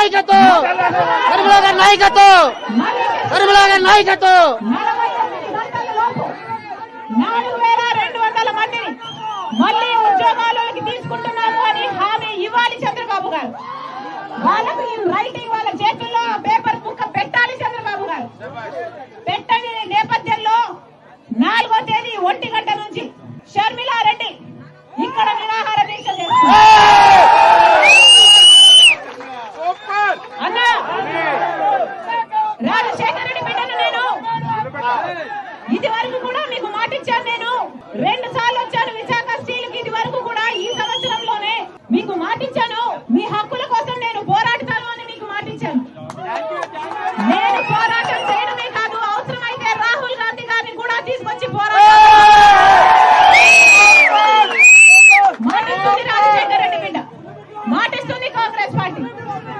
నాయకత్వం, కరీముల్లా గారి నాయకత్వం, కరీముల్లా గారి నాయకత్వం. 4200 మందిని మళ్ళీ ఉద్యోగాల్లోకి తీసుకుంటున్నాము అని హామీ ఇవ్వాలి చంద్రబాబు గారు. వాళ్ళకు రైటింగ్